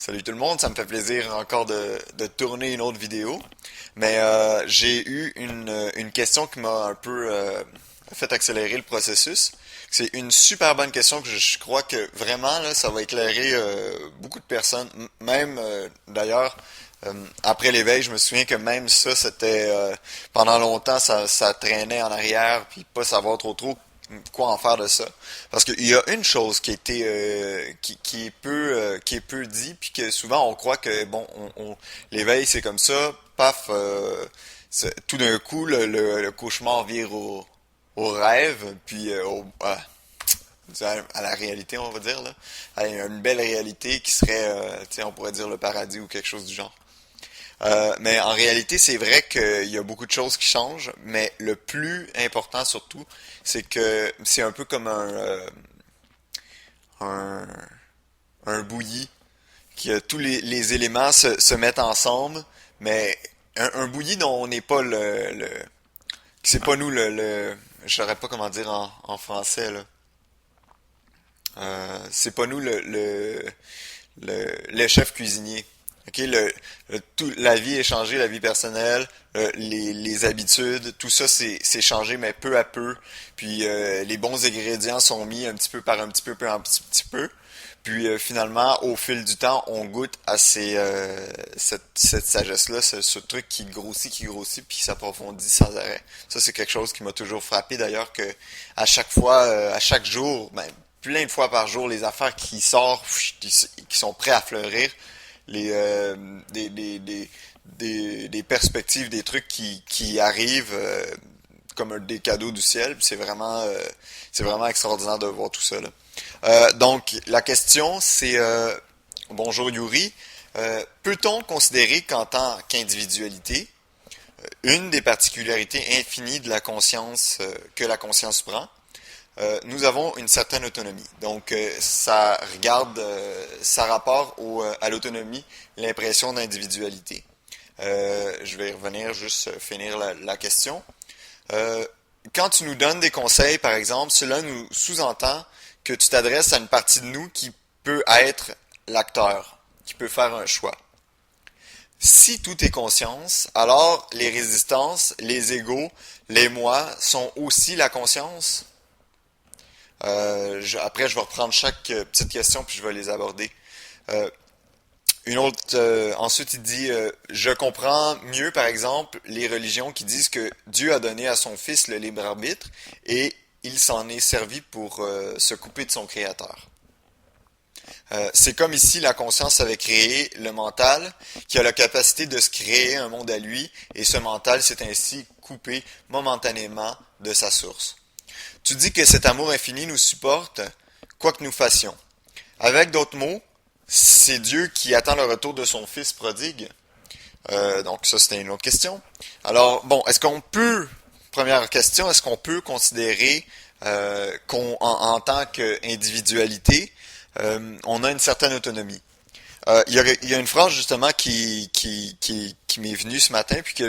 Salut tout le monde, ça me fait plaisir encore de tourner une autre vidéo. Mais j'ai eu une question qui m'a un peu fait accélérer le processus. C'est une super bonne question que je crois que vraiment là, ça va éclairer beaucoup de personnes. Même d'ailleurs, après l'éveil, je me souviens que même ça, c'était pendant longtemps, ça traînait en arrière, puis pas savoir trop quoi en faire de ça. Parce qu'il y a une chose qui était qui est peu dit, puis que souvent on croit que bon, l'éveil c'est comme ça, paf, tout d'un coup le cauchemar vire au rêve, puis à la réalité, on va dire là, à une belle réalité qui serait, tu sais, on pourrait dire le paradis ou quelque chose du genre. Mais en réalité, c'est vrai qu'il y a beaucoup de choses qui changent, mais le plus important surtout, c'est que c'est un peu comme un, un bouilli, que tous les éléments se mettent ensemble, mais un bouilli dont on n'est pas c'est pas nous je saurais pas comment dire en français là. C'est pas nous le chef cuisinier. Ok, la vie est changée, la vie personnelle, les habitudes, tout ça c'est changé, mais peu à peu. Puis les bons ingrédients sont mis un petit peu par un petit peu, par un petit peu. Puis finalement, au fil du temps, on goûte à cette sagesse-là, ce truc qui grossit, puis qui s'approfondit sans arrêt. Ça, c'est quelque chose qui m'a toujours frappé d'ailleurs, que à chaque fois, à chaque jour, ben, plein de fois par jour, les affaires qui sortent, qui sont prêts à fleurir, les, des perspectives, des trucs qui arrivent comme des cadeaux du ciel. C'est vraiment extraordinaire de voir tout ça là. Donc, la question, c'est bonjour Yuri. Peut-on considérer qu'en tant qu'individualité, une des particularités infinies de la conscience que la conscience prend, nous avons une certaine autonomie. Donc, ça rapport à l'autonomie, l'impression d'individualité. Je vais y revenir, juste finir la question. Euh, Quand tu nous donnes des conseils, par exemple, cela nous sous-entend que tu t'adresses à une partie de nous qui peut être l'acteur, qui peut faire un choix. Si tout est conscience, alors les résistances, les égos, les moi sont aussi la conscience. Après, je vais reprendre chaque petite question puis je vais les aborder. Euh, ensuite, il dit, je comprends mieux, par exemple, les religions qui disent que Dieu a donné à son Fils le libre arbitre et il s'en est servi pour se couper de son Créateur. C'est comme ici la conscience avait créé le mental, qui a la capacité de se créer un monde à lui, et ce mental s'est ainsi coupé momentanément de sa source. Tu dis que cet amour infini nous supporte, quoi que nous fassions. Avec d'autres mots, c'est Dieu qui attend le retour de son Fils prodigue. Donc ça, c'était une autre question. Alors, bon, première question, est-ce qu'on peut considérer en tant qu'individualité, on a une certaine autonomie? Il y a une phrase justement qui m'est venue ce matin, puis que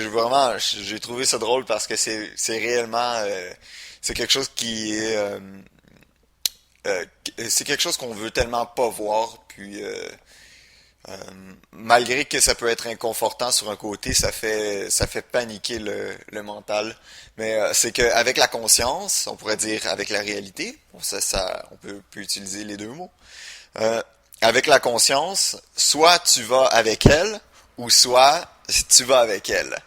j'ai trouvé ça drôle parce que c'est réellement, c'est quelque chose qui est, c'est quelque chose qu'on veut tellement pas voir, puis euh, malgré que ça peut être inconfortant sur un côté, ça fait paniquer le mental. Mais c'est qu'avec la conscience, on pourrait dire avec la réalité, on peut utiliser les deux mots. Euh, Avec la conscience, soit tu vas avec elle, ou soit tu vas avec elle.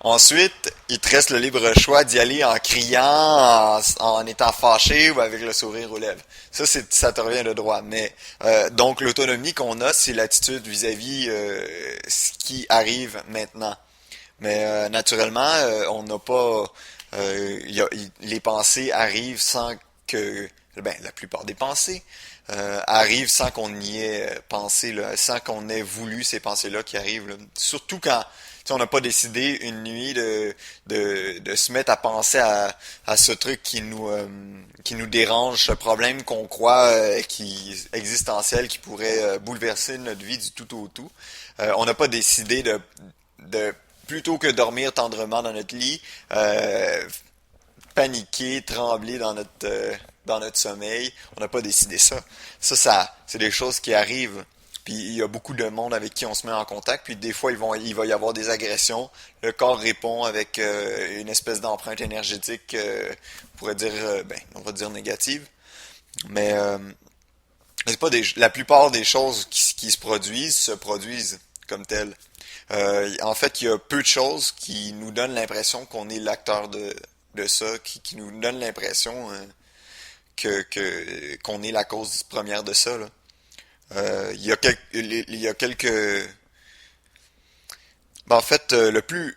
Ensuite, il te reste le libre choix d'y aller en criant, en étant fâché ou avec le sourire aux lèvres. Ça te revient de droit. Mais donc l'autonomie qu'on a, c'est l'attitude vis-à-vis ce qui arrive maintenant. Mais naturellement, on n'a pas. Les pensées arrivent sans que. Ben, la plupart des pensées arrivent sans qu'on y ait pensé, là, sans qu'on ait voulu ces pensées-là qui arrivent. Là. Surtout quand on n'a pas décidé une nuit de se mettre à penser à ce truc qui nous dérange, ce problème qu'on croit existentiel qui pourrait bouleverser notre vie du tout au tout. On n'a pas décidé de plutôt que dormir tendrement dans notre lit, paniquer, trembler dans notre sommeil. On n'a pas décidé ça. C'est des choses qui arrivent Puis il y a beaucoup de monde avec qui on se met en contact, puis des fois il va y avoir des agressions. Le corps répond avec une espèce d'empreinte énergétique, on pourrait dire, ben, on va dire négative. Mais c'est pas la plupart des choses qui se produisent comme telles. En fait, il y a peu de choses qui nous donnent l'impression qu'on est l'acteur de ça, qui nous donnent l'impression qu'on est la cause première de ça, là. Il y a quelques ben, en fait, le plus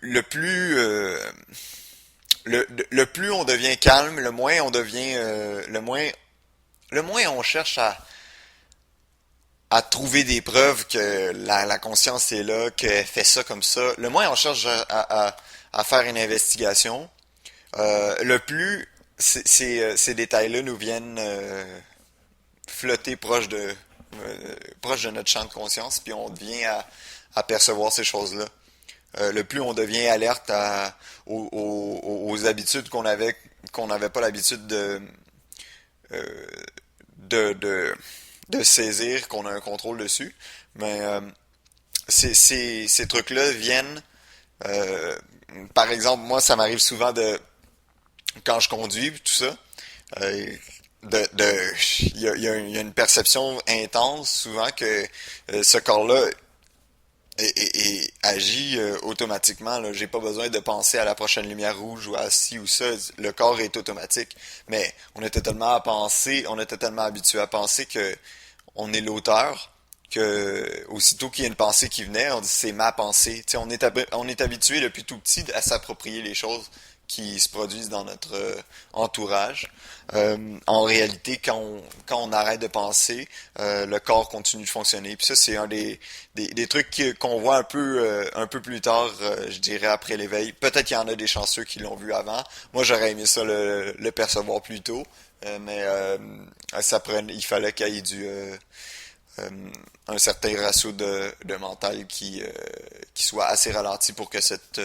on devient calme, le moins on devient le moins on cherche à trouver des preuves que la conscience est là, qu'elle fait ça comme ça. Le moins on cherche à faire une investigation, le plus ces détails-là nous viennent flotter proche de notre champ de conscience, puis on devient à percevoir ces choses-là. Le plus on devient alerte aux habitudes qu'on n'avait pas l'habitude euh, de, de, de saisir, qu'on a un contrôle dessus. Mais ces trucs-là viennent, euh, par exemple, moi ça m'arrive souvent de quand je conduis, tout ça, euh, il y a une perception intense souvent que ce corps-là agit automatiquement. Là. J'ai pas besoin de penser à la prochaine lumière rouge ou à ci ou ça. Le corps est automatique. Mais on était tellement habitué à penser que on est l'auteur que aussitôt qu'il y a une pensée qui venait, on dit c'est ma pensée. Tu sais, on est habitué depuis tout petit à s'approprier les choses qui se produisent dans notre entourage. En réalité, quand on arrête de penser, le corps continue de fonctionner. Puis ça, c'est un des trucs qu'on voit un peu plus tard, je dirais, après l'éveil. Peut-être qu'il y en a des chanceux qui l'ont vu avant. Moi, j'aurais aimé ça le percevoir plus tôt. Mais il fallait qu'il y ait euh, un certain ratio de mental qui soit assez ralenti pour que cette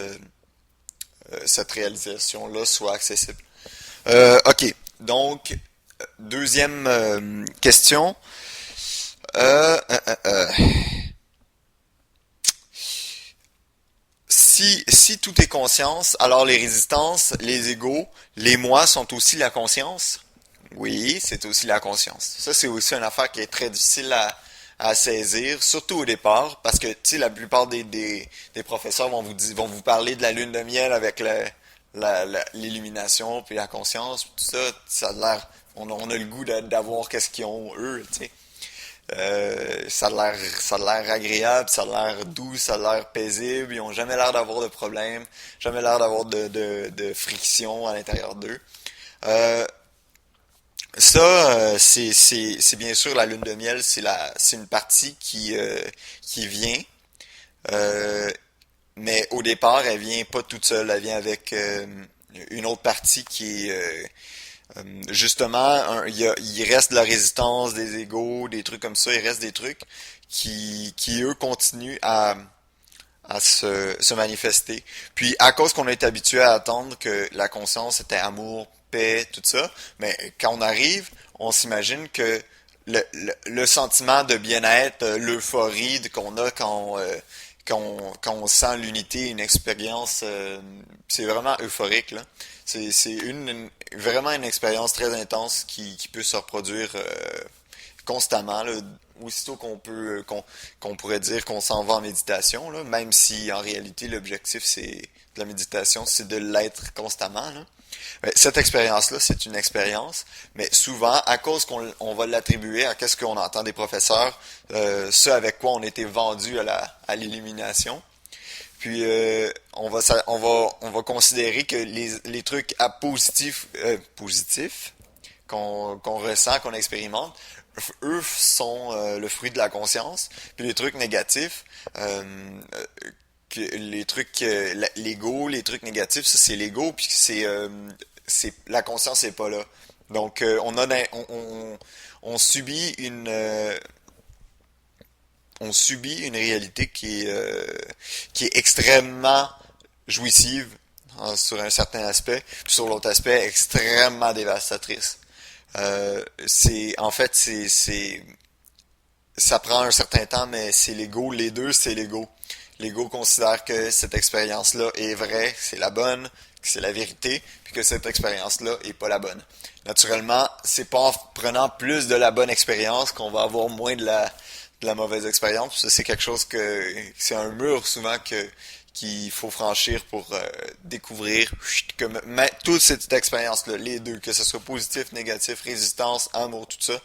réalisation-là soit accessible. OK. Donc, deuxième question. Euh. Si tout est conscience, alors les résistances, les égos, les moi sont aussi la conscience? Oui, c'est aussi la conscience. Ça, c'est aussi une affaire qui est très difficile à saisir, surtout au départ, parce que, tu sais, la plupart des professeurs vont vous parler de la lune de miel avec l'illumination, puis la conscience, tout ça, ça a l'air, on a le goût d'avoir qu'est-ce qu'ils ont eux, tu sais. Ça a l'air agréable, ça a l'air doux, ça a l'air paisible, ils ont jamais l'air d'avoir de problème, jamais l'air d'avoir de friction à l'intérieur d'eux. Euh, c'est bien sûr la lune de miel, c'est une partie qui vient, euh, mais au départ, elle vient pas toute seule, elle vient avec une autre partie qui est justement, il reste de la résistance, des égos, des trucs comme ça, il reste des trucs qui eux continuent à se manifester. Puis à cause qu'on est habitué à attendre que la conscience était amour, paix, tout ça, mais quand on arrive, on s'imagine que le sentiment de bien-être, l'euphorie qu'on a quand on sent l'unité, une expérience, c'est vraiment euphorique, là. C'est vraiment une expérience très intense qui peut se reproduire constamment, là, aussitôt qu'on pourrait dire qu'on s'en va en méditation, là, même si en réalité l'objectif de la méditation, c'est de l'être constamment, là. Cette expérience-là, c'est une expérience, mais souvent, à cause qu'on va l'attribuer à qu'est-ce qu'on entend des professeurs, ce avec quoi on était vendu à l'illumination, puis on va considérer que les trucs à positifs qu'on ressent, qu'on expérimente, eux sont le fruit de la conscience. Puis les trucs négatifs, les trucs l'ego, les trucs négatifs, ça c'est l'ego, puis c'est la conscience est pas là. Donc on subit on subit une réalité qui est extrêmement jouissive sur un certain aspect, puis sur l'autre aspect extrêmement dévastatrice. C'est en fait c'est ça prend un certain temps, mais c'est l'ego. Les deux, c'est l'ego. L'ego considère que cette expérience-là est vraie, c'est la bonne, que c'est la vérité, puis que cette expérience-là est pas la bonne. Naturellement, c'est pas en prenant plus de la bonne expérience qu'on va avoir moins de la mauvaise expérience. Ça, c'est quelque chose c'est un mur souvent qu'il faut franchir pour découvrir que toute cette expérience-là, les deux, que ce soit positif, négatif, résistance, amour, tout ça,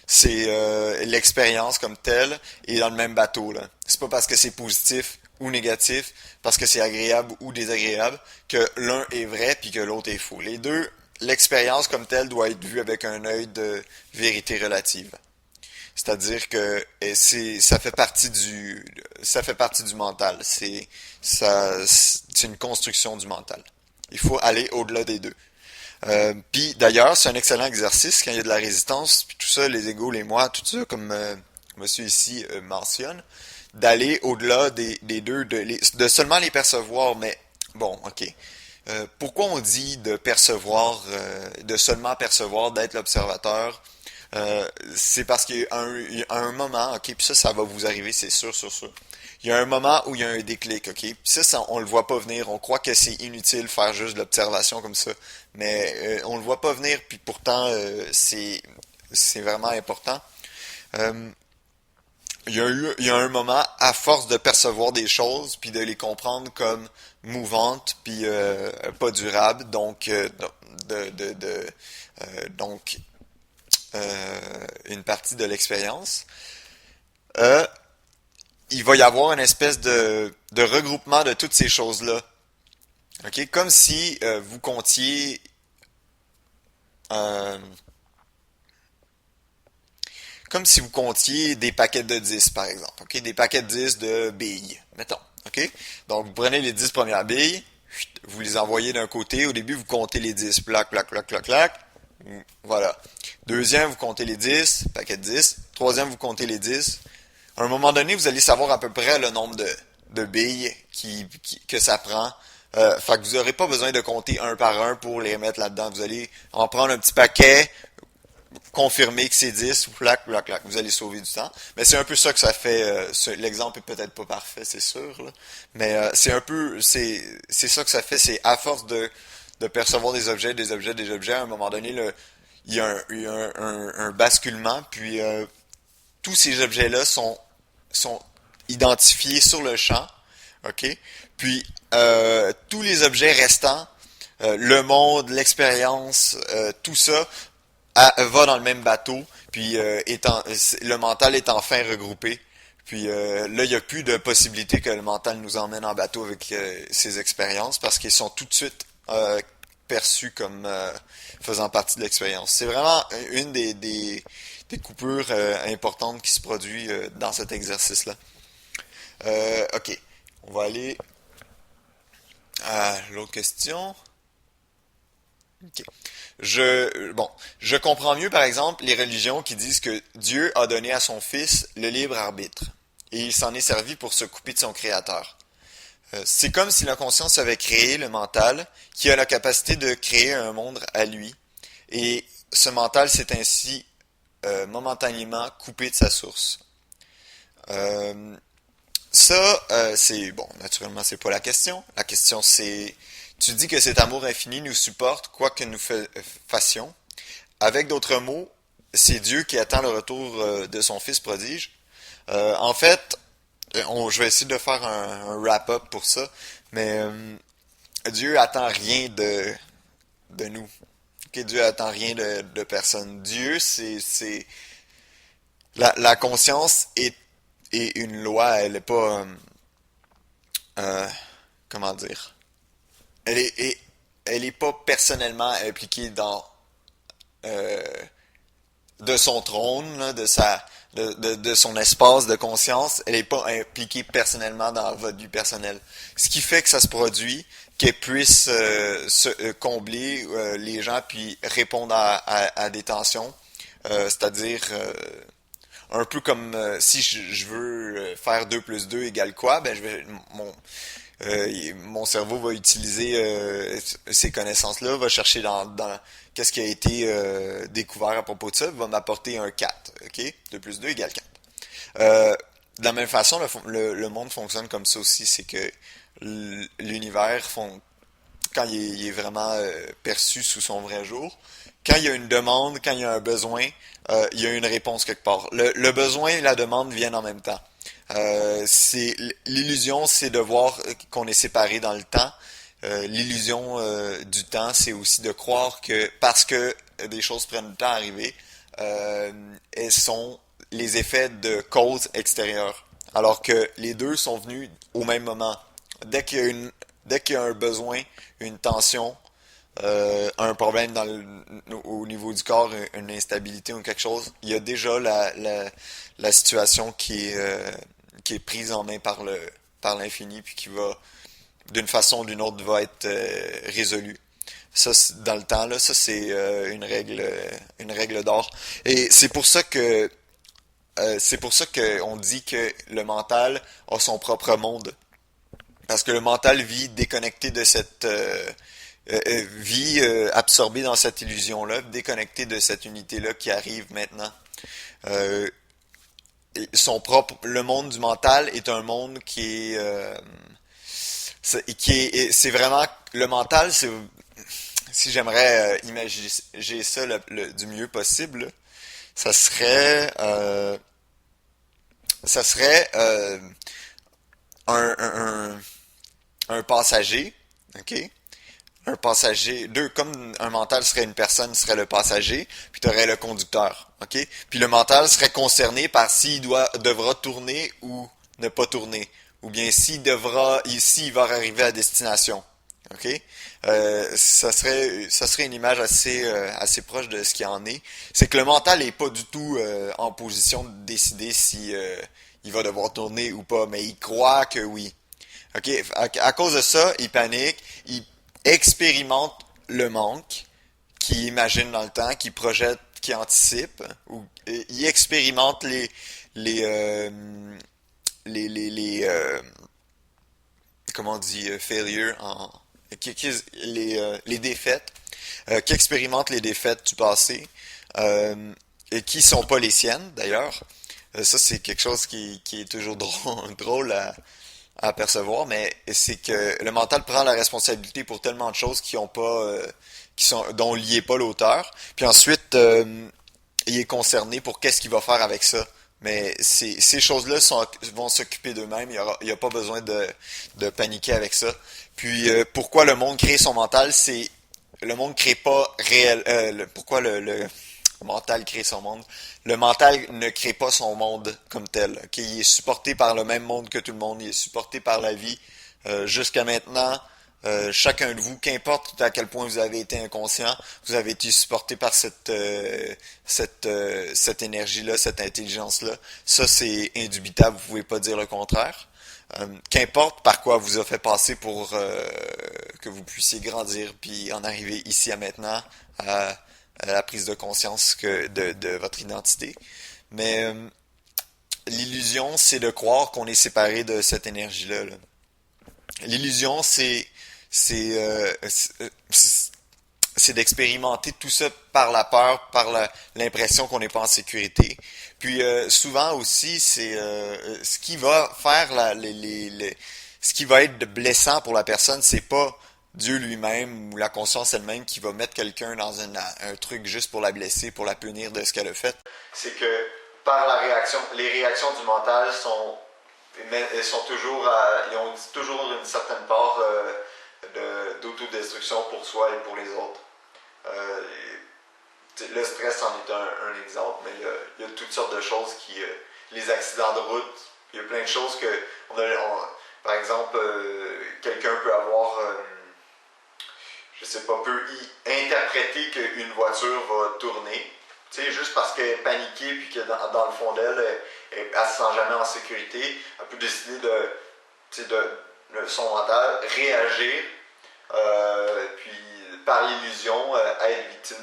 c'est l'expérience comme telle est dans le même bateau là. C'est pas parce que c'est positif ou négatif, parce que c'est agréable ou désagréable, que l'un est vrai puis que l'autre est faux. Les deux, l'expérience comme telle doit être vue avec un œil de vérité relative. C'est-à-dire que ça fait partie du mental. C'est une construction du mental. Il faut aller au-delà des deux. Puis d'ailleurs, c'est un excellent exercice quand il y a de la résistance, puis tout ça, les égos, les moi, tout ça, comme monsieur ici mentionne, d'aller au-delà des deux, de seulement les percevoir, mais bon, ok. Pourquoi on dit de percevoir, de seulement percevoir, d'être l'observateur? C'est parce qu'il y a un moment, ok, puis ça va vous arriver, c'est sûr, sûr, sûr. Il y a un moment où il y a un déclic, ok? Puis on le voit pas venir. On croit que c'est inutile faire juste de l'observation comme ça, mais on le voit pas venir. Puis pourtant, c'est vraiment important. Euh, il y a un moment, à force de percevoir des choses, puis de les comprendre comme mouvantes, puis pas durables, donc donc une partie de l'expérience. Euh, il va y avoir une espèce de regroupement de toutes ces choses-là. OK? Comme si vous comptiez euh, comme si vous comptiez des paquets de 10 par exemple. OK? Des paquets de 10 de billes, mettons. OK? Donc, vous prenez les 10 premières billes, vous les envoyez d'un côté. Au début, vous comptez les 10. Plac, plac, plac, plac, plac. Voilà. Deuxième, vous comptez les 10, paquet de 10. Troisième, vous comptez les 10. À un moment donné, vous allez savoir à peu près le nombre de billes que ça prend. Fait que vous n'aurez pas besoin de compter un par un pour les mettre là-dedans. Vous allez en prendre un petit paquet, confirmer que c'est 10, clac, clac, clac. Vous allez sauver du temps. Mais c'est un peu ça que ça fait. L'exemple est peut-être pas parfait, c'est sûr. Là. Mais c'est un peu. C'est ça que ça fait. C'est à force de percevoir des objets, des objets, des objets, à un moment donné, il y a un basculement. Puis tous ces objets-là sont identifiés sur le champ, ok? Puis tous les objets restants, le monde, l'expérience, tout ça va dans le même bateau. Puis le mental est enfin regroupé. Puis là, il n'y a plus de possibilité que le mental nous emmène en bateau avec ces expériences parce qu'ils sont tout de suite perçus comme faisant partie de l'expérience. C'est vraiment une des coupures importantes qui se produit dans cet exercice-là. Ok, on va aller à l'autre question. Ok. Je comprends mieux, par exemple, les religions qui disent que Dieu a donné à son Fils le libre arbitre et il s'en est servi pour se couper de son Créateur. C'est comme si la conscience avait créé le mental qui a la capacité de créer un monde à lui et ce mental s'est ainsi momentanément coupé de sa source. Euh, c'est bon, naturellement, c'est pas la question. La question, c'est, tu dis que cet amour infini nous supporte quoi que nous fassions. Avec d'autres mots, c'est Dieu qui attend le retour de son Fils prodige. En fait, je vais essayer de faire un wrap-up pour ça, mais Dieu attend rien de nous. Okay, Dieu attend rien de personne. Dieu, c'est la conscience est une loi. Elle est pas euh, comment dire. Elle elle est pas personnellement impliquée dans euh, de son trône, là, de son espace de conscience, elle n'est pas impliquée personnellement dans votre vie personnelle. Ce qui fait que ça se produit, qu'elle puisse combler les gens puis répondre à des tensions, c'est-à-dire un peu comme si je veux faire 2 plus 2 égale quoi, ben mon cerveau va utiliser ces connaissances-là, va chercher dans qu'est-ce qui a été découvert à propos de ça, va m'apporter un 4. OK? 2 plus 2 égale 4. Euh, de la même façon, le monde fonctionne comme ça aussi, c'est que l'univers quand il est vraiment perçu sous son vrai jour, quand il y a une demande, quand il y a un besoin, il y a une réponse quelque part. Le besoin et la demande viennent en même temps. L'illusion, c'est de voir qu'on est séparés dans le temps. L'illusion du temps, c'est aussi de croire que parce que des choses prennent du temps à arriver, elles sont les effets de causes extérieures. Alors que les deux sont venus au même moment. Dès qu'il y a dès qu'il y a un besoin, une tension, un problème au niveau du corps, une instabilité ou quelque chose, il y a déjà la situation qui est prise en main par l'infini, puis qui va, d'une façon ou d'une autre, va être résolue. Ça, dans le temps, là, ça c'est une règle d'or. Et c'est pour ça qu'on dit que le mental a son propre monde. Parce que le mental vit déconnecté de cette vit absorbé dans cette illusion-là, déconnecté de cette unité-là qui arrive maintenant. Euh, le monde du mental est un monde c'est vraiment le mental. C'est si j'aimerais imaginer ça du mieux possible, ça serait ça serait un, un, un un passager, ok? Un passager, comme un mental serait une personne, serait le passager, puis tu aurais le conducteur, ok? Puis le mental serait concerné par devra tourner ou ne pas tourner, ou bien s'il va arriver à destination, ok? Ça serait une image assez proche de ce qui en est. C'est que le mental est pas du tout en position de décider si il va devoir tourner ou pas, mais il croit que oui. OK? À cause de ça, il panique, il expérimente le manque, qui imagine dans le temps, qui projette, qui anticipe, ou il expérimente les, euh, les comment on dit, failure les défaites, qui expérimente les défaites du passé, et qui sont pas les siennes d'ailleurs. Ça, c'est quelque chose qui est toujours drôle à percevoir, mais c'est que le mental prend la responsabilité pour tellement de choses qui ont pas, dont il n'est pas l'auteur. Puis ensuite, il est concerné pour qu'est-ce qu'il va faire avec ça. Mais ces choses-là vont s'occuper d'eux-mêmes. Il y a pas besoin de paniquer avec ça. Puis pourquoi le monde crée son mental, c'est le monde crée pas réel. Pourquoi le mental crée son monde? Le mental ne crée pas son monde comme tel. Okay? Il est supporté par le même monde que tout le monde. Il est supporté par la vie. Jusqu'à maintenant, chacun de vous, qu'importe à quel point vous avez été inconscient, vous avez été supporté par cette énergie-là, cette intelligence-là. Ça, c'est indubitable. Vous pouvez pas dire le contraire. Qu'importe par quoi vous a fait passer pour que vous puissiez grandir puis en arriver ici à maintenant à la prise de conscience de votre identité. Mais l'illusion, c'est de croire qu'on est séparé de cette énergie-là. Là. L'illusion, c'est d'expérimenter tout ça par la peur, par l'impression qu'on n'est pas en sécurité. Puis souvent aussi, c'est ce qui va faire ce qui va être blessant pour la personne, c'est pas Dieu lui-même ou la conscience elle-même qui va mettre quelqu'un dans un truc juste pour la blesser, pour la punir de ce qu'elle a fait. C'est que par la réaction, les réactions du mental sont toujours, ils ont toujours une certaine part d'autodestruction pour soi et pour les autres. Euh, le stress en est un exemple, mais il y a toutes sortes de choses les accidents de route, il y a plein de choses que, par exemple, quelqu'un peut avoir, je sais pas, peut interpréter qu'une voiture va tourner, tu sais, juste parce qu'elle est paniquée puis que dans le fond d'elle, elle se sent jamais en sécurité, elle peut décider de son mental, réagir, puis par l'illusion, être victime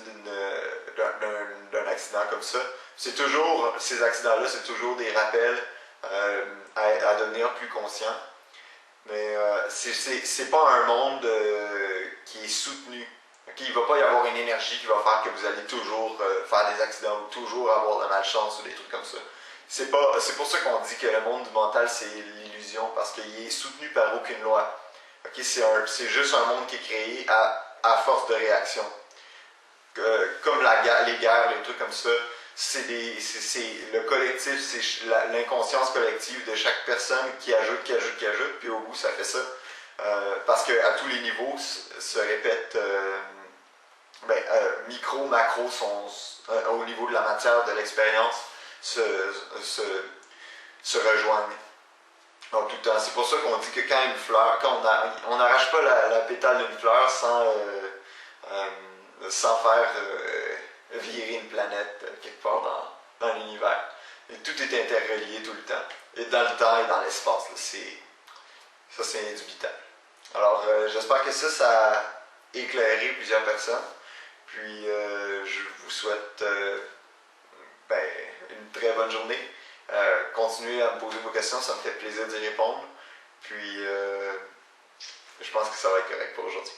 d'un accident comme ça. Ces accidents-là, c'est toujours des rappels à devenir plus conscient. Mais c'est pas un monde qui est soutenu. Okay? Il va pas y avoir une énergie qui va faire que vous allez toujours faire des accidents ou toujours avoir de la malchance ou des trucs comme ça. c'est pour ça qu'on dit que le monde du mental, c'est l'illusion, parce qu'il est soutenu par aucune loi. Ok, c'est juste un monde qui est créé à force de réaction. Comme les guerres, les trucs comme ça, c'est le collectif, c'est l'inconscience collective de chaque personne qui ajoute, puis au bout, ça fait ça. Parce qu'à tous les niveaux se répètent, micro, macro, au niveau de la matière, de l'expérience, se, se, se rejoignent. Donc tout le temps. C'est pour ça qu'on dit que quand une fleur, on n'arrache pas la pétale d'une fleur sans faire virer une planète quelque part dans l'univers. Et tout est interrelié tout le temps. Et dans le temps et dans l'espace. Ça, c'est indubitable. Alors, j'espère que ça a éclairé plusieurs personnes. Puis, je vous souhaite une très bonne journée. Continuez à me poser vos questions, ça me fait plaisir d'y répondre. Puis, je pense que ça va être correct pour aujourd'hui.